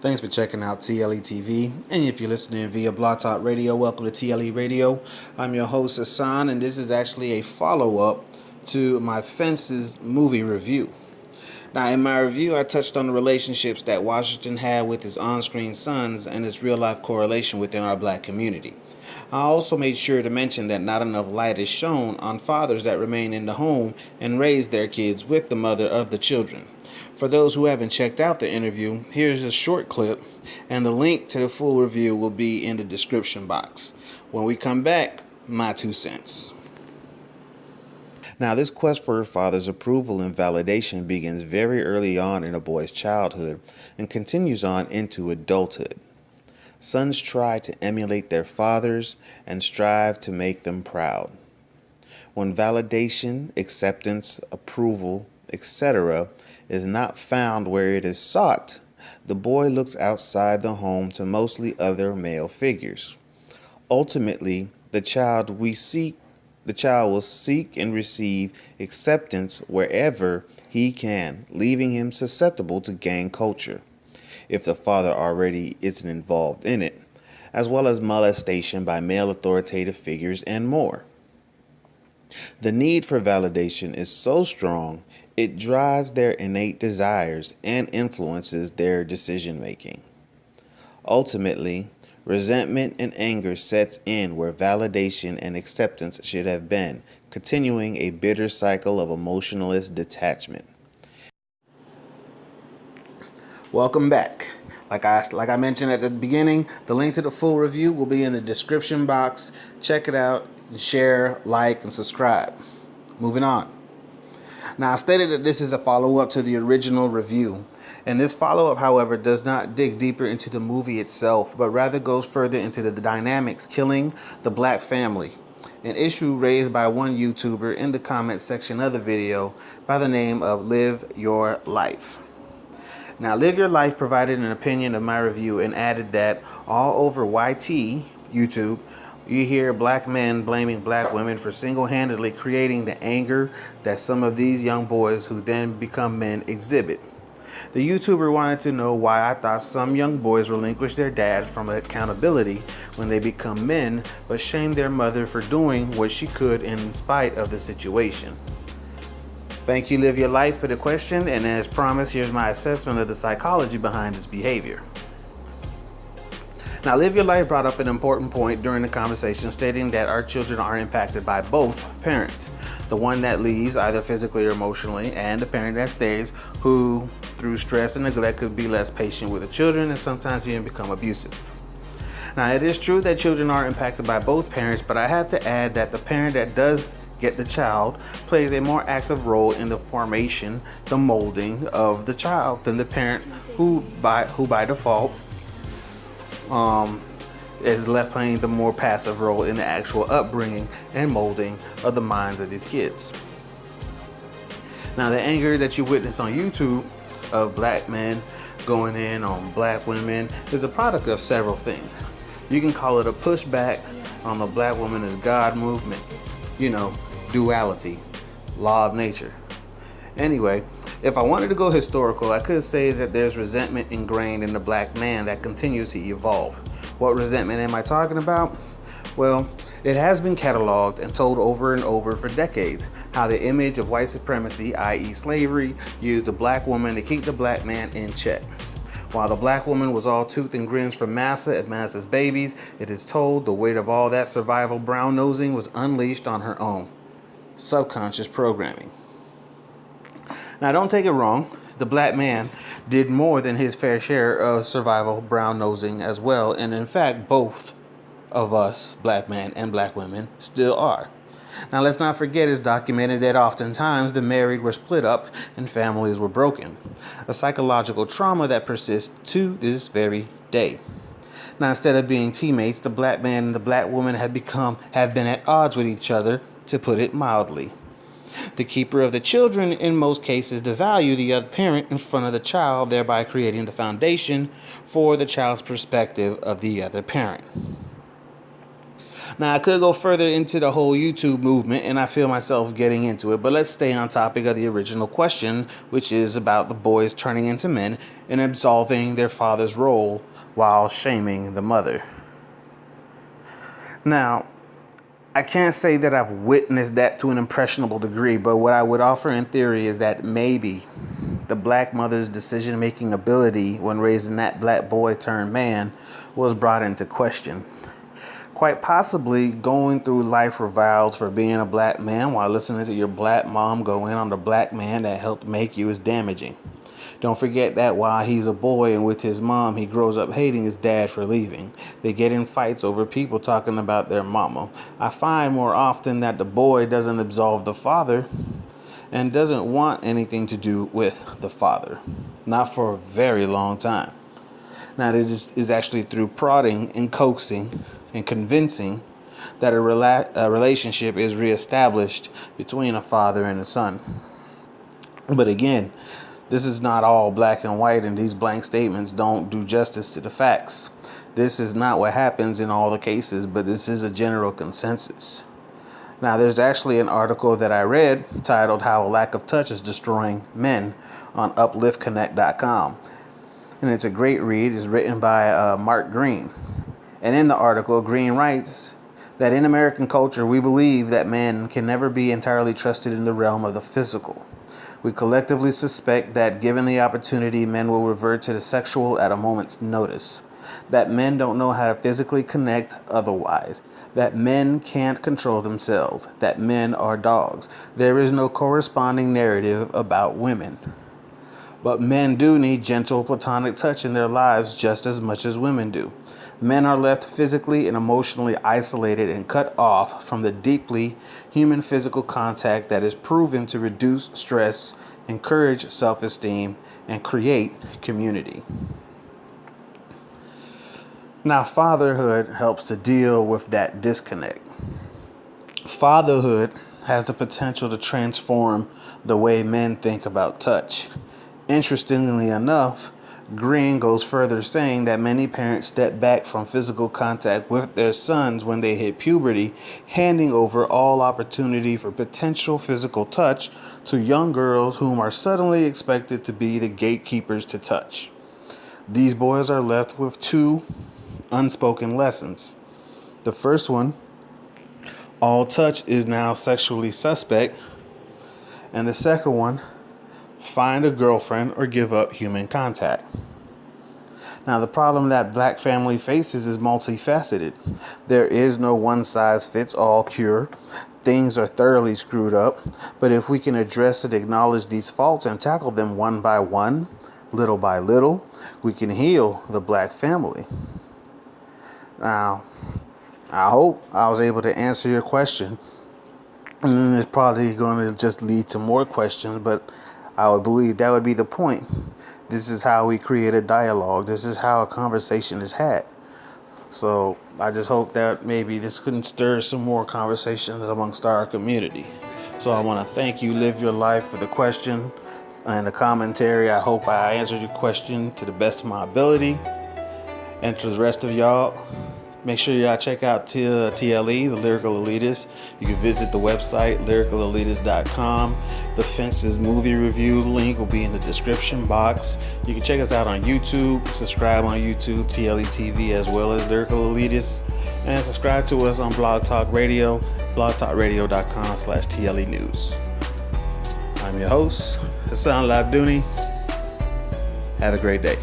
Thanks for checking out TLE TV. And if you're listening via Blogtalkradio, welcome to TLE Radio. I'm your host, Hassan, and this is actually a follow-up to my Fences movie review. Now, in my review, I touched on the relationships that Washington had with his on-screen sons and its real-life correlation within our black community. I also made sure to mention that not enough light is shown on fathers that remain in the home and raise their kids with the mother of the children. For those who haven't checked out the interview, here's a short clip, and the link to the full review will be in the description box. When we come back, my 2 cents. Now, this quest for a father's approval and validation begins very early on in a boy's childhood and continues on into adulthood. Sons try to emulate their fathers and strive to make them proud. When validation, acceptance, approval, etc., is not found where it is sought, the boy looks outside the home to mostly other male figures. Ultimately, the child will seek and receive acceptance wherever he can, leaving him susceptible to gang culture, if the father already isn't involved in it, as well as molestation by male authoritative figures and more. The need for validation is so strong, it drives their innate desires and influences their decision making. Ultimately, resentment and anger sets in where validation and acceptance should have been, continuing a bitter cycle of emotionalist detachment. Welcome back. Like I mentioned at the beginning, the link to the full review will be in the description box. Check it out and share, like, and subscribe. Moving on. Now, I stated that this is a follow-up to the original review. And this follow-up, however, does not dig deeper into the movie itself, but rather goes further into the dynamics killing the black family, an issue raised by one YouTuber in the comment section of the video by the name of Live Your Life. Now, Live Your Life provided an opinion of my review and added that all over YT, YouTube, you hear black men blaming black women for single-handedly creating the anger that some of these young boys who then become men exhibit. The YouTuber wanted to know why I thought some young boys relinquish their dads from accountability when they become men, but shame their mother for doing what she could in spite of the situation. Thank you, Live Your Life, for the question, and as promised, here's my assessment of the psychology behind this behavior. Now, Live Your Life brought up an important point during the conversation, stating that our children are impacted by both parents. The one that leaves, either physically or emotionally, and the parent that stays, who, through stress and neglect, could be less patient with the children and sometimes even become abusive. Now, it is true that children are impacted by both parents, but I had to add that the parent that does get the child plays a more active role in the formation, the molding of the child than the parent who by default is left playing the more passive role in the actual upbringing and molding of the minds of these kids. Now, the anger that you witness on YouTube of black men going in on black women is a product of several things. You can call it a pushback on the black woman is God movement, duality, law of nature. Anyway, if I wanted to go historical, I could say that there's resentment ingrained in the black man that continues to evolve. What resentment am I talking about? Well, it has been cataloged and told over and over for decades how the image of white supremacy, i.e. slavery, used the black woman to keep the black man in check. While the black woman was all tooth and grins from Massa and Massa's babies, it is told the weight of all that survival brown nosing was unleashed on her own. Subconscious programming. Now, don't take it wrong. The black man did more than his fair share of survival brown nosing as well. And in fact, both of us, black men and black women, still are. Now, let's not forget it's documented that oftentimes the married were split up and families were broken. A psychological trauma that persists to this very day. Now, instead of being teammates, the black man and the black woman have been at odds with each other, to put it mildly. The keeper of the children, in most cases, devalue the other parent in front of the child, thereby creating the foundation for the child's perspective of the other parent. Now, I could go further into the whole YouTube movement, and I feel myself getting into it, but let's stay on topic of the original question, which is about the boys turning into men and absolving their father's role while shaming the mother. Now, I can't say that I've witnessed that to an impressionable degree, but what I would offer in theory is that maybe the black mother's decision-making ability when raising that black boy turned man was brought into question. Quite possibly going through life reviled for being a black man while listening to your black mom go in on the black man that helped make you is damaging. Don't forget that while he's a boy and with his mom, he grows up hating his dad for leaving. They get in fights over people talking about their mama. I find more often that the boy doesn't absolve the father and doesn't want anything to do with the father. Not for a very long time. Now, this is actually through prodding and coaxing and convincing that a relationship is reestablished between a father and a son. But again, this is not all black and white, and these blank statements don't do justice to the facts. This is not what happens in all the cases, but this is a general consensus. Now, there's actually an article that I read titled "How a Lack of Touch is Destroying Men" on upliftconnect.com. And it's a great read. It's written by Mark Green. And in the article, Green writes that in American culture, we believe that men can never be entirely trusted in the realm of the physical. We collectively suspect that given the opportunity, men will revert to the sexual at a moment's notice. That men don't know how to physically connect otherwise. That men can't control themselves. That men are dogs. There is no corresponding narrative about women. But men do need gentle platonic touch in their lives just as much as women do. Men are left physically and emotionally isolated and cut off from the deeply human physical contact that is proven to reduce stress, encourage self-esteem, and create community. Now, fatherhood helps to deal with that disconnect. Fatherhood has the potential to transform the way men think about touch. Interestingly enough, Green goes further, saying that many parents step back from physical contact with their sons when they hit puberty, handing over all opportunity for potential physical touch to young girls whom are suddenly expected to be the gatekeepers to touch. These boys are left with two unspoken lessons. The first one, all touch is now sexually suspect. And the second one, find a girlfriend or give up human contact. Now, the problem that black family faces is multifaceted. There is no one-size-fits-all cure. Things are thoroughly screwed up. But if we can address and acknowledge these faults and tackle them one by one, little by little, we can heal the black family. Now, I hope I was able to answer your question. And it's probably going to just lead to more questions, but I would believe that would be the point. This is how we create a dialogue. This is how a conversation is had. So I just hope that maybe this can stir some more conversations amongst our community. So I want to thank you, Live Your Life, for the question and the commentary. I hope I answered your question to the best of my ability. And to the rest of y'all, make sure y'all check out TLE, the Lyrical Elitist. You can visit the website, lyricalelitist.com. The Fences movie review link will be in the description box. You can check us out on YouTube, subscribe on YouTube, TLE TV, as well as Lyrical Elitist. And subscribe to us on Blogtalkradio, blogtalkradio.com/TLE News. I'm your host, Hassan. Have a great day.